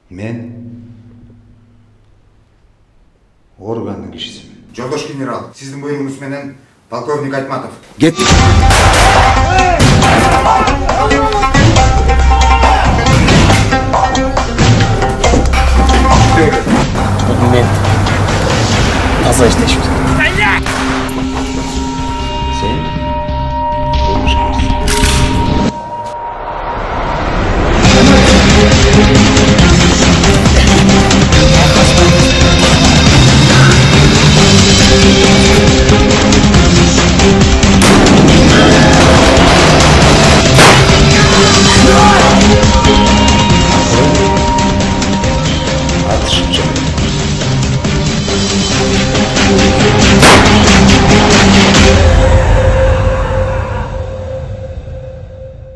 Мен органдын кишисимин. Жолдош генерал, сиздин буйругуңуз менен полковник Айтматов. Кеттик. Мен таза иштешим. Сен кылмышкерсиң.